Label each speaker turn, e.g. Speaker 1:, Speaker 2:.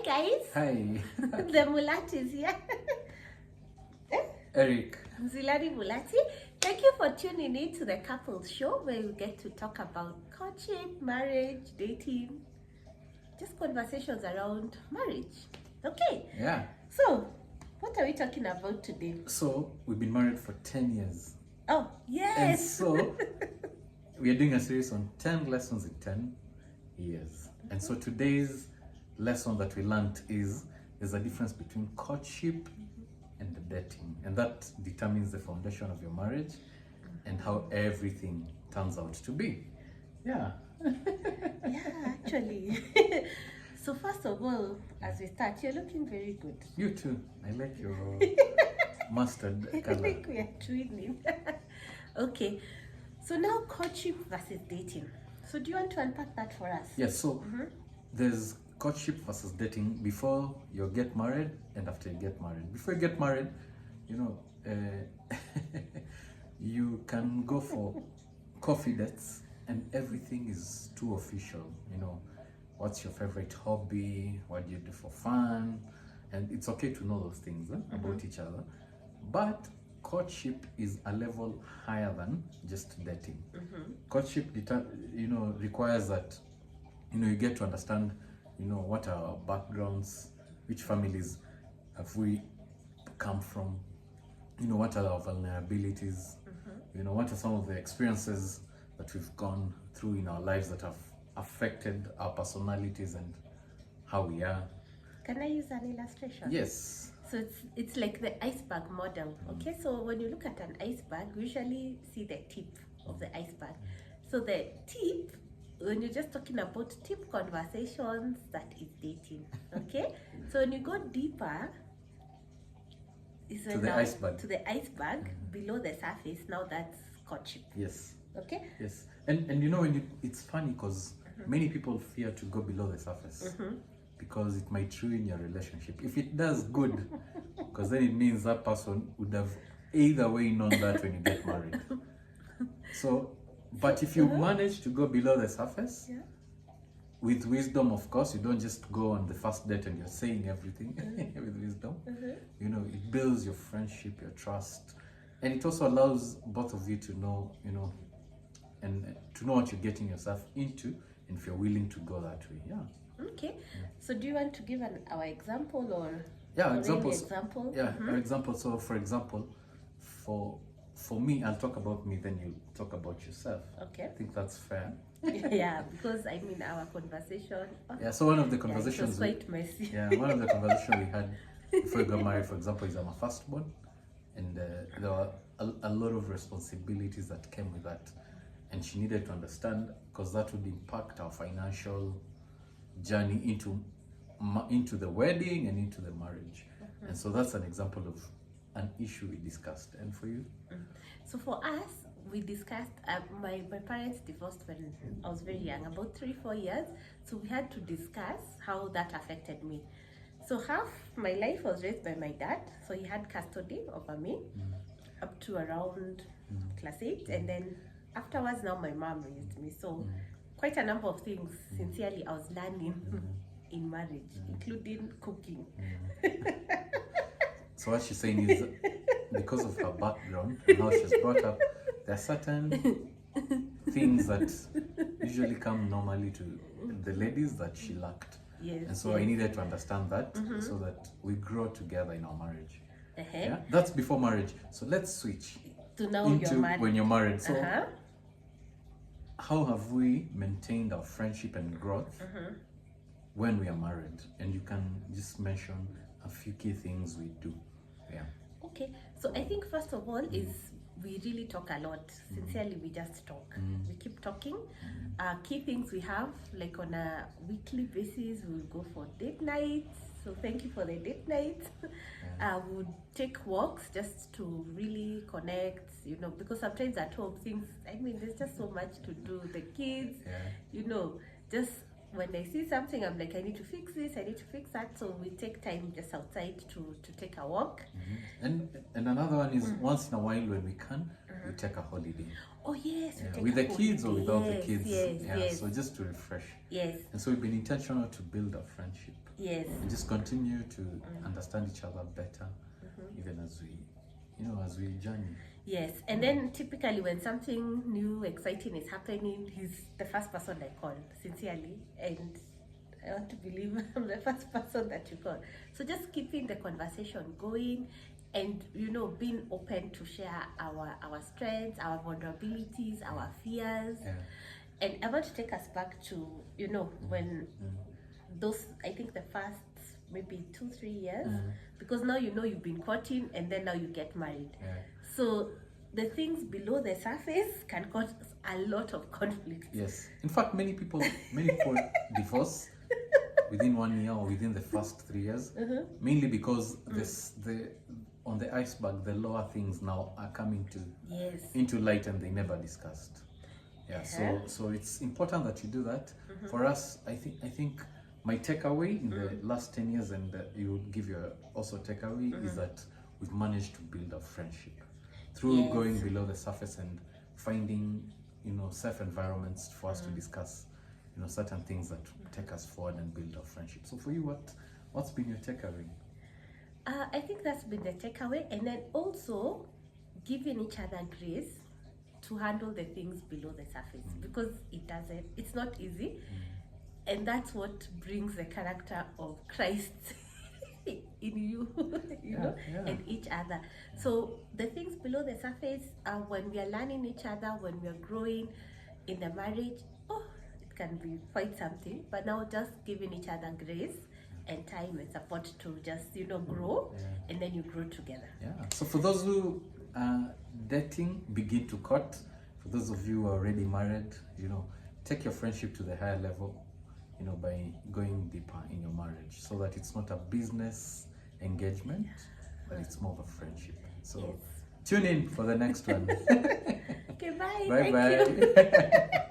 Speaker 1: guys.
Speaker 2: Hi.
Speaker 1: The Mulati is here.
Speaker 2: Eric.
Speaker 1: Zilani Mulati. Thank you for tuning in to the Couples Show, where we get to talk about courtship, marriage, dating, just conversations around marriage. Okay.
Speaker 2: Yeah.
Speaker 1: So, what are we talking about today?
Speaker 2: So, we've been married for 10 years.
Speaker 1: Oh, yes.
Speaker 2: And so, we are doing a series on 10 lessons in 10 years. And so, today's lesson that we learned is there's a difference between courtship and the dating. And that determines the foundation of your marriage and how everything turns out to be. Yeah.
Speaker 1: Yeah, actually. So first of all, as we start, you're looking very good.
Speaker 2: You too. I like your mustard
Speaker 1: I
Speaker 2: color.
Speaker 1: think we are twinning. Okay. So now courtship versus dating. So do you want to unpack that for us?
Speaker 2: Yes, so there's courtship versus dating before you get married and after you get married. Before you get married, you can go for coffee dates and everything is too official. What's your favorite hobby? What do you do for fun? And it's okay to know those things about each other. But courtship is a level higher than just dating. Courtship, requires that, you get to understand, what are our backgrounds, which families have we come from, what are our vulnerabilities, what are some of the experiences that we've gone through in our lives that have affected our personalities and how we are.
Speaker 1: Can I use an illustration?
Speaker 2: Yes.
Speaker 1: So it's like the iceberg model. Okay, so when you look at an iceberg, we usually see the tip of the iceberg. So the tip, when you're just talking about tip conversations, that is dating. Okay, so when you go deeper, is
Speaker 2: To the iceberg.
Speaker 1: To the iceberg below the surface. Now that's courtship.
Speaker 2: Yes.
Speaker 1: Okay.
Speaker 2: Yes. And it's funny because many people fear to go below the surface because it might ruin your relationship. If it does, good, because then it means that person would have either way known that when you get married. So, but if you manage to go below the surface, with wisdom, of course, you don't just go on the first date and you're saying everything with wisdom. It builds your friendship, your trust, and it also allows both of you to know, and to know what you're getting yourself into, and if you're willing to go that way.
Speaker 1: Okay. So do you want to give our example or
Speaker 2: examples?
Speaker 1: Example?
Speaker 2: Our example. So for example, for me, I'll talk about me, then you talk about yourself.
Speaker 1: Okay.
Speaker 2: I think that's fair.
Speaker 1: Yeah, because our conversation.
Speaker 2: So one of the conversations
Speaker 1: it was quite messy.
Speaker 2: one of the conversations we had before we got married, for example, is I'm a firstborn, and there were a lot of responsibilities that came with that, and she needed to understand because that would impact our financial journey into the wedding and into the marriage. And so that's an example of an issue we discussed. And for you?
Speaker 1: So for us, we discussed, my parents divorced when I was very young, about 3-4 years. So we had to discuss how that affected me. So half my life was raised by my dad. So he had custody over me up to around class 8. And then afterwards, now my mom raised me. So quite a number of things, sincerely, I was learning in marriage, including cooking.
Speaker 2: So what she's saying is, because of her background and how she's brought up, there are certain things that usually come normally to the ladies that she lacked.
Speaker 1: Yes.
Speaker 2: And so I needed to understand that so that we grow together in our marriage.
Speaker 1: Yeah?
Speaker 2: That's before marriage. So let's switch
Speaker 1: To now
Speaker 2: into
Speaker 1: you're married.
Speaker 2: when you're married. So how have we maintained our friendship and growth when we are married? And you can just mention a few key things we do.
Speaker 1: Okay, so I think first of all is we really talk a lot. Sincerely, we just talk. We keep talking. Key things we have, like on a weekly basis, we'll go for date nights. So thank you for the date nights. We'll take walks just to really connect, because sometimes at home there's just so much to do. The kids, just when I see something, I'm like, I need to fix this, I need to fix that. So we take time just outside to take a walk.
Speaker 2: And another one is once in a while when we can, we take a holiday.
Speaker 1: Oh yes, we take
Speaker 2: with the
Speaker 1: a
Speaker 2: kids
Speaker 1: holiday.
Speaker 2: or without the kids.
Speaker 1: Yes.
Speaker 2: So just to refresh.
Speaker 1: Yes.
Speaker 2: And so we've been intentional to build a friendship.
Speaker 1: Yes.
Speaker 2: And just continue to understand each other better, even as we, as we journey.
Speaker 1: Yes, and then typically when something new, exciting is happening, he's the first person I call, sincerely, and I want to believe I'm the first person that you call. So just keeping the conversation going, and being open to share our strengths, our vulnerabilities, our fears.
Speaker 2: Yeah.
Speaker 1: And I want to take us back to when those, I think the first maybe 2-3 years, because now you've been courting and then now you get married.
Speaker 2: Yeah.
Speaker 1: So the things below the surface can cause a lot of conflict.
Speaker 2: Yes. In fact, many people divorce within 1 year or within the first 3 years, mainly because on the iceberg, the lower things now are coming into light and they never discussed. Yeah. So it's important that you do that. For us, I think my takeaway in the last 10 years, and you would give your also takeaway, is that we've managed to build a friendship through going below the surface and finding safe environments for us to discuss certain things that take us forward and build our friendship. So for you, what's been your takeaway?
Speaker 1: I think that's been the takeaway, and then also giving each other grace to handle the things below the surface, because it's not easy, and that's what brings the character of Christ in you, and each other. So the things below the surface, when we are learning each other, when we are growing in the marriage, it can be quite something. But now just giving each other grace and time and support to just grow, and then you grow together.
Speaker 2: Yeah. So for those who are dating, begin to court. For those of you who are already married, take your friendship to the higher level, by going deeper in your marriage, so that it's not a business engagement, but it's more of a friendship. So tune in for the next one.
Speaker 1: Okay, bye.
Speaker 2: Bye.